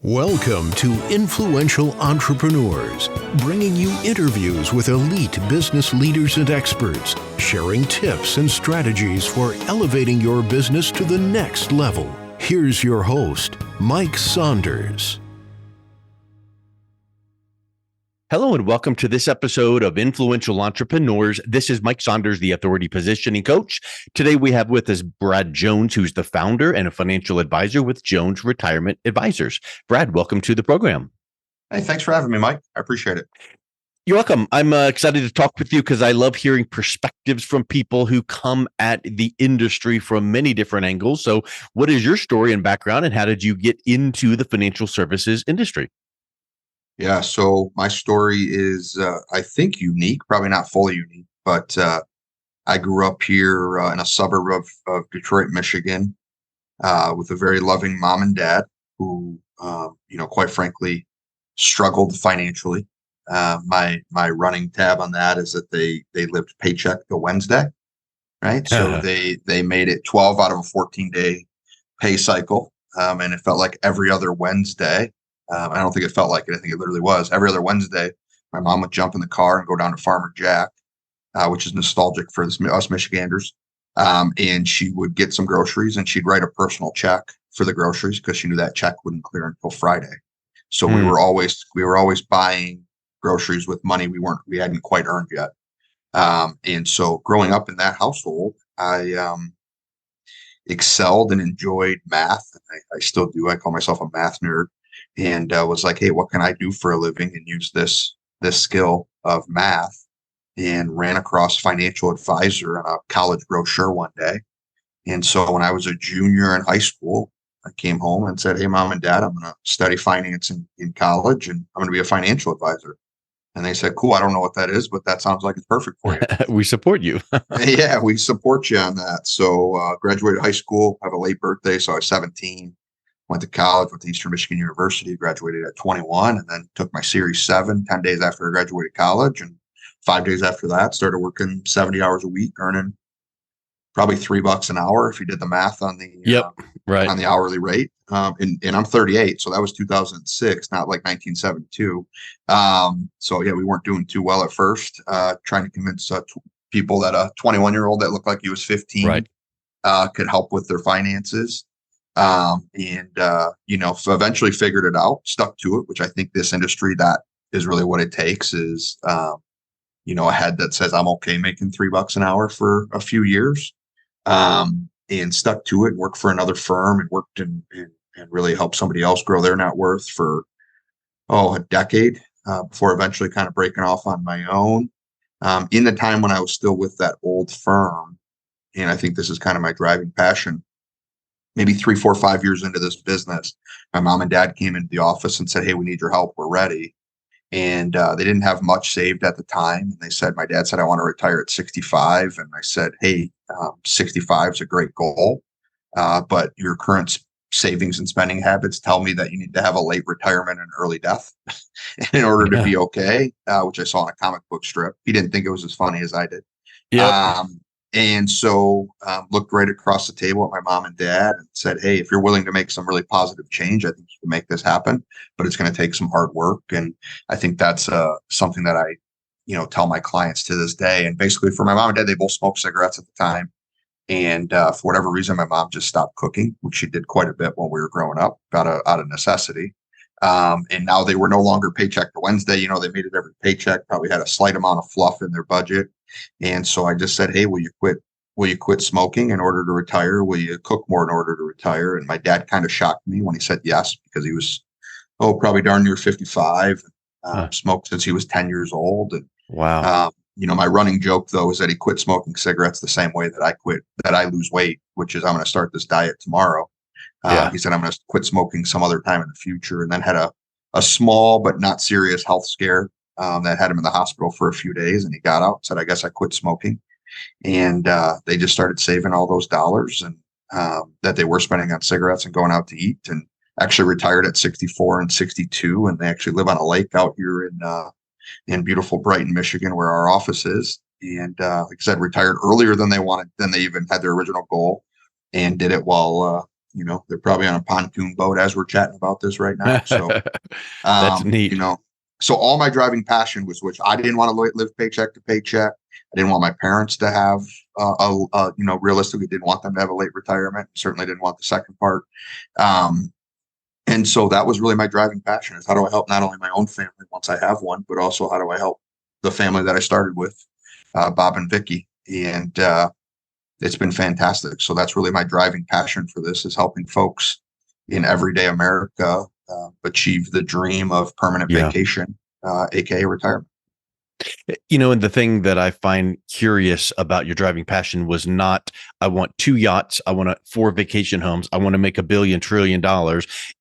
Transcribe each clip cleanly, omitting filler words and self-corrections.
Welcome to Influential Entrepreneurs, bringing you interviews with elite business leaders and experts, sharing tips and strategies for elevating your business to the next level. Here's your host, Mike Saunders. Hello and welcome to this episode of Influential Entrepreneurs. This is Mike Saunders, the Authority Positioning Coach. Today we have with us Brad Jones, who's the founder and a financial advisor with Jones Retirement Advisors. Brad, welcome to the program. Hey, thanks for having me, Mike. I appreciate it. You're welcome. I'm excited to talk with you because I love hearing perspectives from people who come at the industry from many different angles. So what is your story and background, and how did you get into the financial services industry? Yeah, so my story is, I think, unique, probably not fully unique, but I grew up here in a suburb of Detroit, Michigan, with a very loving mom and dad who, quite frankly, struggled financially. My running tab on that is that they lived paycheck to Wednesday, right? So they made it 12 out of a 14-day pay cycle, and it felt like every other Wednesday. I don't think it felt like it. I think it literally was. Every other Wednesday, my mom would jump in the car and go down to Farmer Jack, which is nostalgic for us Michiganders. And she would get some groceries, and she'd write a personal check for the groceries because she knew that check wouldn't clear until Friday. So we were always buying groceries with money we hadn't quite earned yet. And so growing up in that household, I excelled and enjoyed math. I still do. I call myself a math nerd. And was like, hey, what can I do for a living, and use this skill of math, and ran across financial advisor on a college brochure one day. And so when I was a junior in high school, I came home and said, hey, mom and dad, I'm going to study finance in college, and I'm going to be a financial advisor. And they said, cool, I don't know what that is, but that sounds like it's perfect for you. We support you. Yeah, we support you on that. So graduated high school, I have a late birthday, so I was 17. Went to college, went to Eastern Michigan University, graduated at 21, and then took my Series 7 10 days after I graduated college. And 5 days after that, started working 70 hours a week, earning probably $3 an hour if you did the math on the on the hourly rate. And I'm 38, so that was 2006, not like 1972. So yeah, we weren't doing too well at first. Trying to convince people that a 21-year-old that looked like he was 15 could help with their finances. So eventually figured it out, stuck to it, which I think this industry, that is really what it takes is, a head that says I'm okay making $3 an hour for a few years, and stuck to it, worked for another firm and worked and really helped somebody else grow their net worth for, a decade, before eventually kind of breaking off on my own. In the time when I was still with that old firm, and I think this is kind of my driving passion, maybe 3, 4, 5 years into this business, my mom and dad came into the office and said, hey, we need your help. We're ready. And they didn't have much saved at the time. And they said, my dad said, I want to retire at 65. And I said, hey, 65 is a great goal. But your current savings and spending habits tell me that you need to have a late retirement and early death in order to be okay, which I saw in a comic book strip. He didn't think it was as funny as I did. And so looked right across the table at my mom and dad and said, hey, if you're willing to make some really positive change, I think you can make this happen, but it's going to take some hard work. And I think that's something that I, tell my clients to this day. And basically for my mom and dad, they both smoked cigarettes at the time. And for whatever reason, my mom just stopped cooking, which she did quite a bit when we were growing up, out of necessity. And now they were no longer paycheck to Wednesday. They made it every paycheck, probably had a slight amount of fluff in their budget. And so I just said, hey, will you quit smoking in order to retire? Will you cook more in order to retire? And my dad kind of shocked me when he said yes, because he was, probably darn near 55, smoked since he was 10 years old. And wow. My running joke, though, is that he quit smoking cigarettes the same way that I lose weight, which is I'm going to start this diet tomorrow. He said, I'm going to quit smoking some other time in the future, and then had a small but not serious health scare that had him in the hospital for a few days. And he got out and said, I guess I quit smoking. And they just started saving all those dollars and that they were spending on cigarettes and going out to eat, and actually retired at 64 and 62. And they actually live on a lake out here in beautiful Brighton, Michigan, where our office is. And like I said, retired earlier than they wanted, than they even had their original goal, and did it while They're probably on a pontoon boat as we're chatting about this right now. So, That's neat. So all my driving passion was, which I didn't want to live paycheck to paycheck. I didn't want my parents to have, realistically didn't want them to have a late retirement. Certainly didn't want the second part. And so that was really my driving passion, is how do I help not only my own family once I have one, but also how do I help the family that I started with, Bob and Vicky. And it's been fantastic. So that's really my driving passion for this, is helping folks in everyday America achieve the dream of permanent vacation, aka retirement. And the thing that I find curious about your driving passion was not, I want 2 yachts, I want 4 vacation homes, I want to make $1 billion trillion.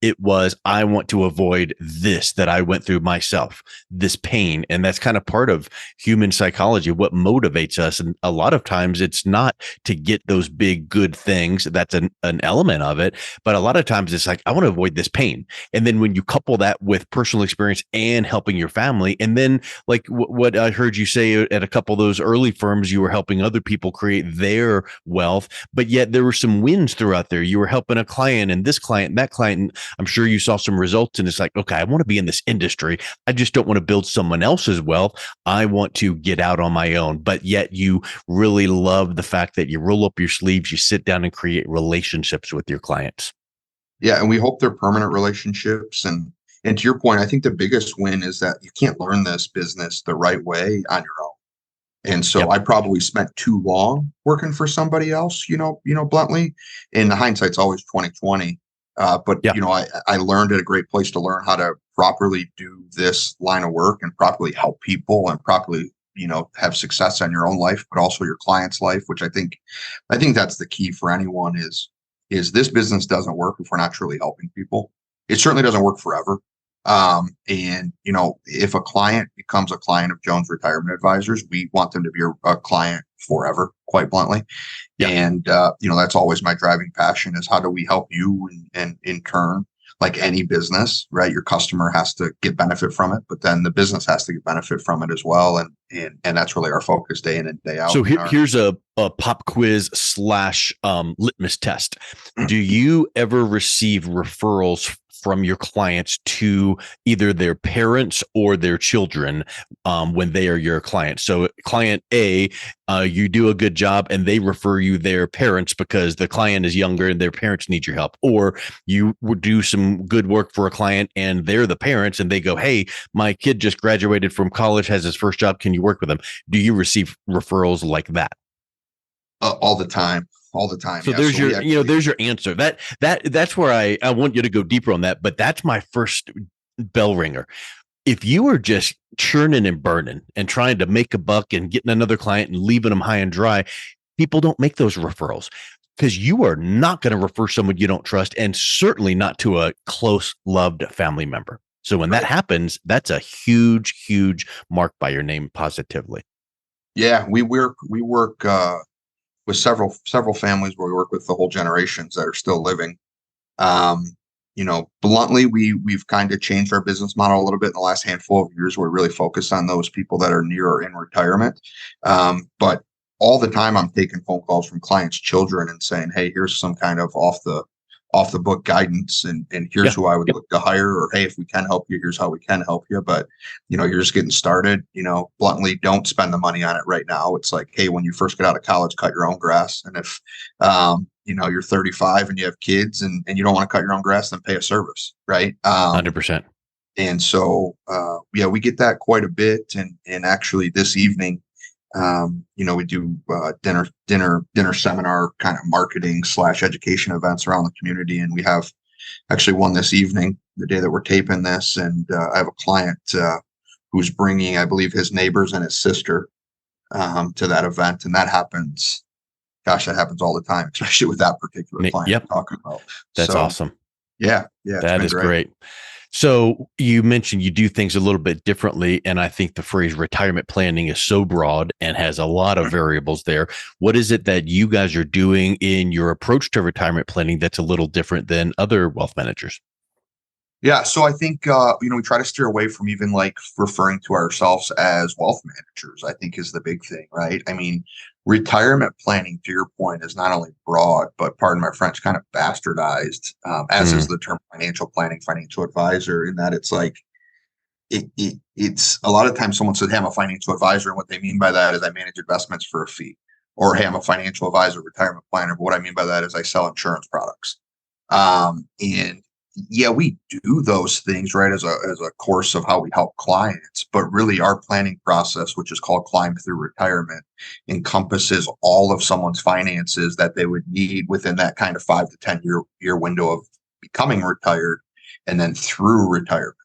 It was, I want to avoid this that I went through myself, this pain. And that's kind of part of human psychology, what motivates us. And a lot of times it's not to get those big good things. That's an element of it. But a lot of times it's like, I want to avoid this pain. And then when you couple that with personal experience and helping your family, and then like what I heard you say at a couple of those early firms, you were helping other people create their wealth, but yet there were some wins throughout there. You were helping a client and this client and that client. And I'm sure you saw some results, and it's like, okay, I want to be in this industry. I just don't want to build someone else's wealth. I want to get out on my own. But yet you really love the fact that you roll up your sleeves, you sit down and create relationships with your clients. Yeah. And we hope they're permanent relationships. And to your point, I think the biggest win is that you can't learn this business the right way on your own. And so I probably spent too long working for somebody else, bluntly. And the hindsight's always 2020. But I learned at a great place to learn how to properly do this line of work and properly help people and properly, have success in your own life, but also your client's life, which I think that's the key for anyone is this business doesn't work if we're not truly helping people. It certainly doesn't work forever. And if a client becomes a client of Jones Retirement Advisors, we want them to be a client forever, quite bluntly. Yeah. And, that's always my driving passion, is how do we help you? And in turn, like any business, right? Your customer has to get benefit from it, but then the business has to get benefit from it as well. And that's really our focus day in and day out. So here's a pop quiz / litmus test. Do you ever receive referrals from your clients to either their parents or their children when they are your client? So client A, you do a good job and they refer you their parents because the client is younger and their parents need your help. Or you would do some good work for a client and they're the parents and they go, hey, my kid just graduated from college, has his first job. Can you work with them? Do you receive referrals like that? All the time. So there's there's your answer. That's where I want you to go deeper on that. But that's my first bell ringer. If you are just churning and burning and trying to make a buck and getting another client and leaving them high and dry, people don't make those referrals, because you are not going to refer someone you don't trust, and certainly not to a close, loved family member. So when that happens, that's a huge, huge mark by your name positively. Yeah, we work with several families where we work with the whole generations that are still living. Bluntly, we've kind of changed our business model a little bit in the last handful of years, where we really focus on those people that are near or in retirement. But all the time I'm taking phone calls from clients' children and saying, hey, here's some kind of off the book guidance, and here's who I would look to hire, or hey, if we can help you, here's how we can help you. But you're just getting started. Bluntly, don't spend the money on it right now. It's like, hey, when you first get out of college, cut your own grass. And if you're 35 and you have kids and you don't want to cut your own grass, then pay a service, right? 100%. And so we get that quite a bit. And actually this evening, we do dinner seminar kind of marketing / education events around the community. And we have actually one this evening, the day that we're taping this. And I have a client who's bringing, I believe, his neighbors and his sister to that event. And that happens all the time, especially with that particular client I'm talking about. That's awesome. Yeah. That is great. So you mentioned you do things a little bit differently. And I think the phrase retirement planning is so broad and has a lot of variables there. What is it that you guys are doing in your approach to retirement planning that's a little different than other wealth managers? Yeah. So I think, we try to steer away from even like referring to ourselves as wealth managers, I think is the big thing, right? I mean, retirement planning, to your point, is not only broad, but pardon my French, kind of bastardized, as is Mm. the term financial planning, financial advisor, in that it's like, it's a lot of times someone says, hey, I'm a financial advisor. And what they mean by that is I manage investments for a fee. Or, hey, I'm a financial advisor, retirement planner. But what I mean by that is I sell insurance products. And yeah, we do those things, right, as a course of how we help clients. But really, our planning process, which is called Climb Through Retirement, encompasses all of someone's finances that they would need within that kind of 5 to 10 year window of becoming retired, and then through retirement.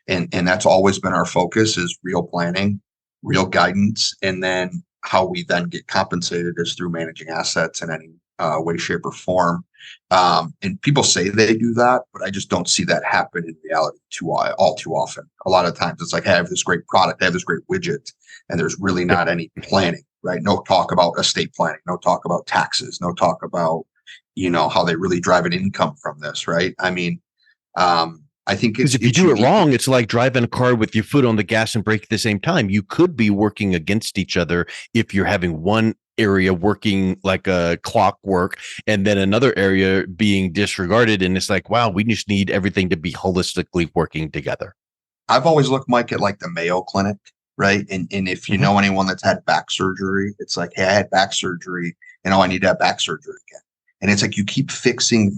And that's always been our focus, is real planning, real guidance, and then how we then get compensated is through managing assets in any way, shape, or form. And people say they do that, but I just don't see that happen in reality all too often. A lot of times it's like, hey, I have this great product, I have this great widget, and there's really Yep. not any planning, right? No talk about estate planning, no talk about taxes, no talk about, how they really drive an income from this, right? I mean, I think Because it's if you it's do it unique. wrong, it's like driving a car with your foot on the gas and brake at the same time. You could be working against each other if you're having one area working like a clockwork and then another area being disregarded. And it's like, wow, we just need everything to be holistically working together. I've always looked, Mike, at like the Mayo Clinic, right? And if you Mhm. know anyone that's had back surgery, it's like, hey, I had back surgery, and oh, I need to have back surgery again. And it's like you keep fixing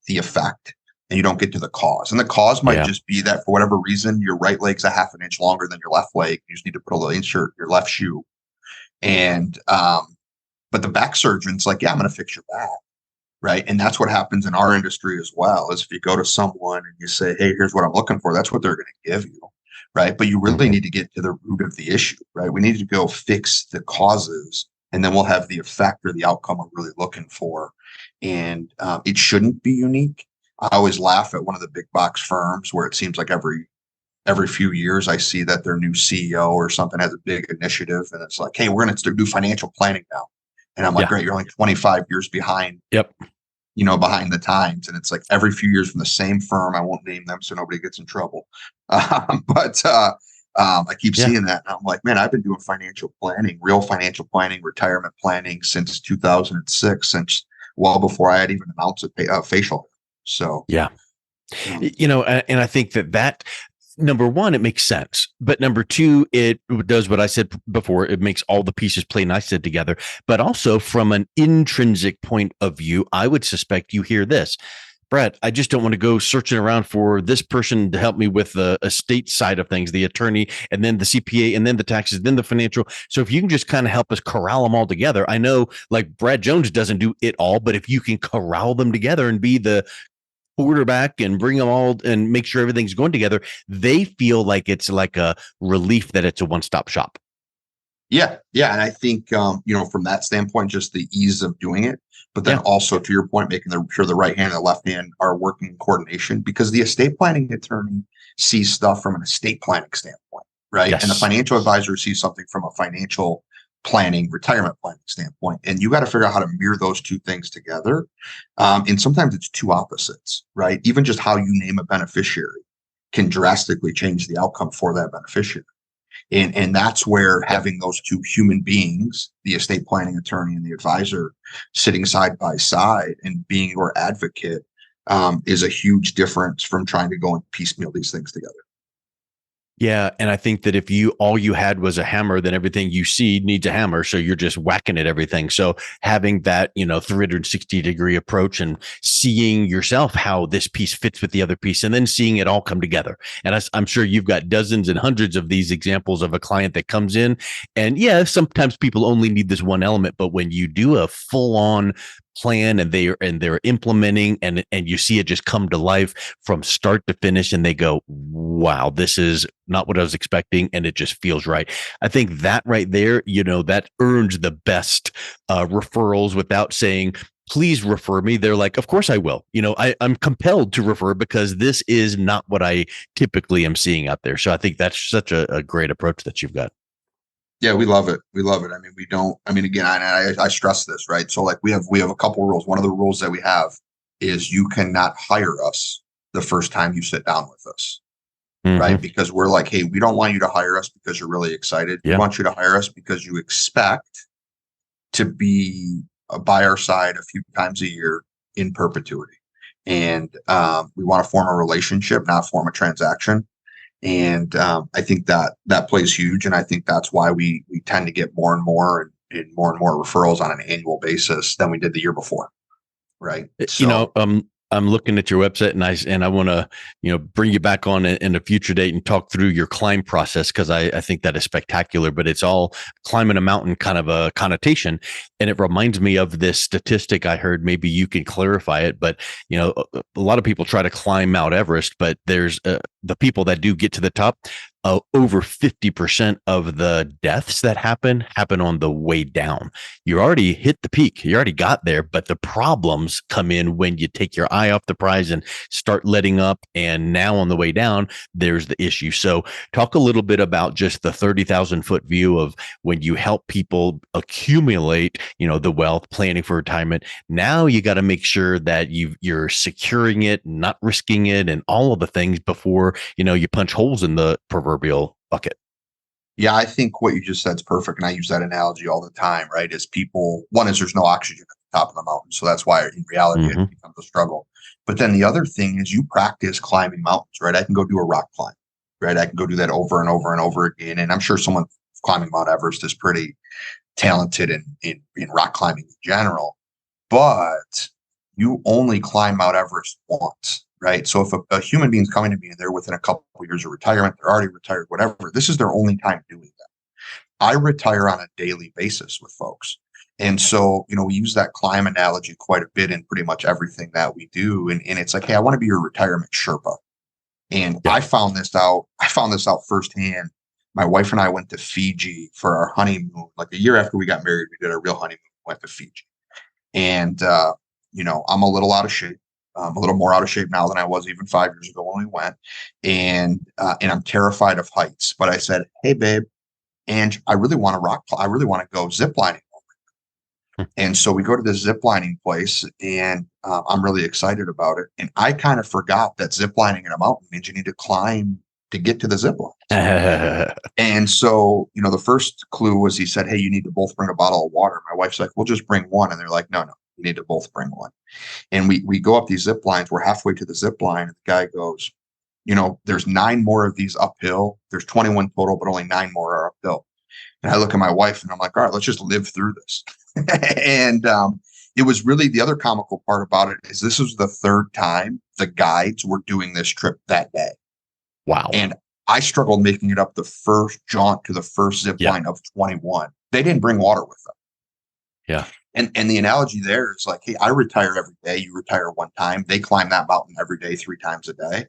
the effect, and you don't get to the cause. And the cause might Yeah. just be that for whatever reason, your right leg's a half an inch longer than your left leg. You just need to put a little insert your left shoe. And but the back surgeon's like, yeah, I'm going to fix your back. Right. And that's what happens in our industry as well, is if you go to someone and you say, hey, here's what I'm looking for, that's what they're going to give you. Right. But you really Mhm. need to get to the root of the issue. Right. We need to go fix the causes, and then we'll have the effect or the outcome we're really looking for. And it shouldn't be unique. I always laugh at one of the big box firms where it seems like every few years I see that their new CEO or something has a big initiative, and it's like, hey, we're going to do financial planning now. And I'm like, Yeah. great, you're only 25 years behind, Yep. behind the times. And it's like every few years from the same firm. I won't name them so nobody gets in trouble. But I keep Yeah. seeing that. And I'm like, man, I've been doing financial planning, real financial planning, retirement planning since 2006, since well before I had even announced a facial. So, Yeah. um, And I think that number one, it makes sense. But number two, it does what I said before. It makes all the pieces play nicely together. But also from an intrinsic point of view, I would suspect you hear this. Brad, I just don't want to go searching around for this person to help me with the estate side of things, the attorney, and then the CPA, and then the taxes, then the financial. So if you can just kind of help us corral them all together, I know like Brad Jones doesn't do it all, but if you can corral them together and be the quarterback and bring them all and make sure everything's going together, they feel like it's like a relief that it's a one-stop shop. yeah, yeah. And I think, from that standpoint, just the ease of doing it, but then Yeah. also to your point, making sure the right hand and the left hand are working in coordination, because the estate planning attorney sees stuff from an estate planning standpoint, right? And the Yes. financial advisor sees something from a financial planning, retirement planning standpoint. And you got to figure out how to mirror those two things together. And sometimes it's two opposites, right? Even just how you name a beneficiary can drastically change the outcome for that beneficiary. And that's where having those two human beings, the estate planning attorney and the advisor, sitting side by side and being your advocate, is a huge difference from trying to go and piecemeal these things together. Yeah, and I think that if all you had was a hammer, then everything you see needs a hammer. So you're just whacking at everything. So having that, 360-degree approach and seeing yourself how this piece fits with the other piece, and then seeing it all come together. And I'm sure you've got dozens and hundreds of these examples of a client that comes in, and yeah, sometimes people only need this one element, but when you do a full-on plan and they're implementing and you see it just come to life from start to finish, and they go, wow, this is not what I was expecting, and it just feels right. I think that right there, that earns the best referrals without saying, please refer me. They're like, of course I will. I'm compelled to refer because this is not what I typically am seeing out there. So I think that's such a great approach that you've got. Yeah, we love it. We love it. I mean, we don't. I mean, again, I stress this, right? So, like, we have a couple rules. One of the rules that we have is you cannot hire us the first time you sit down with us, right? Mm-hmm. Because we're like, hey, we don't want you to hire us because you're really excited. We Yeah. want you to hire us because you expect to be by our side a few times a year in perpetuity. And we want to form a relationship, not form a transaction. And I think that plays huge. And I think that's why we tend to get more and more and more referrals on an annual basis than we did the year before. Right. So I'm looking at your website and I want to, bring you back on in a future date and talk through your climb process, because I think that is spectacular, but it's all climbing a mountain kind of a connotation. And it reminds me of this statistic I heard. Maybe you can clarify it, but a lot of people try to climb Mount Everest, but there's the people that do get to the top. Over 50% of the deaths that happen on the way down. You already hit the peak. You already got there, but the problems come in when you take your eye off the prize and start letting up. And now on the way down, there's the issue. So talk a little bit about just the 30,000 foot view of when you help people accumulate, the wealth, planning for retirement. Now you got to make sure that you're securing it, not risking it, and all of the things before, you punch holes in the proverbial bucket. yeah, I think what you just said is perfect. And I use that analogy all the time, right? Is people, one is there's no oxygen at the top of the mountain. So that's why in reality Mm-hmm. it becomes a struggle. But then the other thing is you practice climbing mountains, right? I can go do a rock climb, right? I can go do that over and over and over again. And I'm sure someone climbing Mount Everest is pretty talented in rock climbing in general. But you only climb Mount Everest once, right? So if a human being's coming to me and they're within a couple of years of retirement, they're already retired, whatever, this is their only time doing that. I retire on a daily basis with folks. And so, we use that climb analogy quite a bit in pretty much everything that we do. And it's like, hey, I want to be your retirement Sherpa. And Yeah. I found this out firsthand. My wife and I went to Fiji for our honeymoon. Like a year after we got married, we did a real honeymoon, went to Fiji. And, I'm a little out of shape. I'm a little more out of shape now than I was even 5 years ago when we went. And I'm terrified of heights. But I said, hey, babe, Angie, I really want I really want to go ziplining. And so we go to this zip lining place, and I'm really excited about it. And I kind of forgot that zip lining in a mountain means you need to climb to get to the zip line. And so, the first clue was he said, hey, you need to both bring a bottle of water. My wife's like, we'll just bring one. And they're like, no, you need to both bring one. And we go up these zip lines. We're halfway to the zip line. And the guy goes, there's 9 more of these uphill. There's 21 total, but only 9 more are uphill. And I look at my wife and I'm like, all right, let's just live through this. And it was really the other comical part about it is this was the third time the guides were doing this trip that day. Wow. And I struggled making it up the first jaunt to the first zip line of 21. They didn't bring water with them. Yeah. And the analogy there is like, hey, I retire every day. You retire one time. They climb that mountain every day, 3 times a day.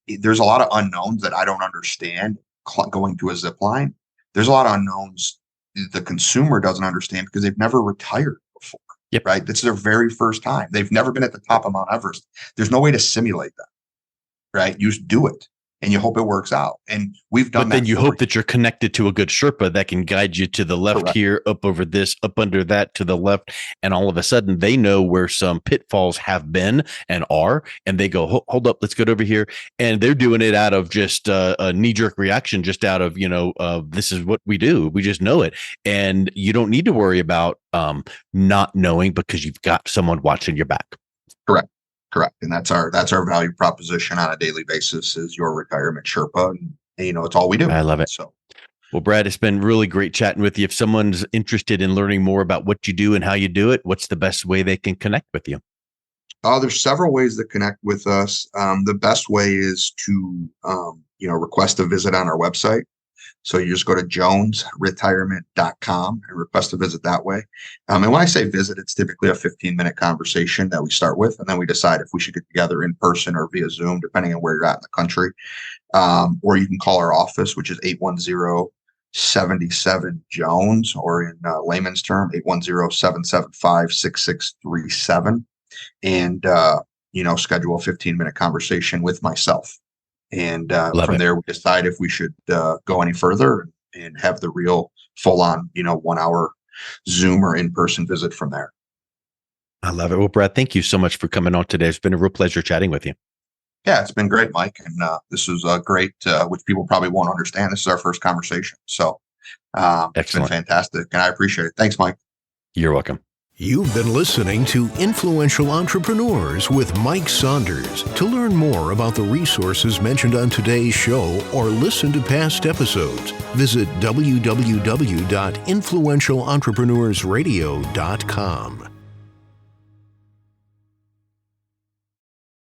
There's a lot of unknowns that I don't understand going to a zip line. There's a lot of unknowns the consumer doesn't understand because they've never retired before. Yep. Right. This is their very first time. They've never been at the top of Mount Everest. There's no way to simulate that. Right. You just do it and you hope it works out. And we've done but that. Then you hope that you're connected to a good Sherpa that can guide you to the left. Correct. Here, up over this, up under that, to the left. And all of a sudden they know where some pitfalls have been and are, and they go, hold up, let's go over here. And they're doing it out of just a knee-jerk reaction, just out of, this is what we do. We just know it. And you don't need to worry about not knowing because you've got someone watching your back. Correct. And that's our value proposition on a daily basis is your retirement Sherpa. And it's all we do. I love it. So, well, Brad, it's been really great chatting with you. If someone's interested in learning more about what you do and how you do it, what's the best way they can connect with you? There's several ways to connect with us. The best way is to, request a visit on our website. So you just go to jonesretirement.com and request a visit that way. And when I say visit, it's typically a 15-minute conversation that we start with, and then we decide if we should get together in person or via Zoom, depending on where you're at in the country. Or you can call our office, which is 810-77-JONES, or in layman's term, 810-775-6637, and schedule a 15-minute conversation with myself. And from there, we decide if we should go any further and have the real full-on, 1-hour Zoom or in-person visit from there. I love it. Well, Brad, thank you so much for coming on today. It's been a real pleasure chatting with you. Yeah, it's been great, Mike. And this is great, which people probably won't understand. This is our first conversation. So it's been Excellent. fantastic. And I appreciate it. Thanks, Mike. You're welcome. You've been listening to Influential Entrepreneurs with Mike Saunders. To learn more about the resources mentioned on today's show or listen to past episodes, visit www.influentialentrepreneursradio.com.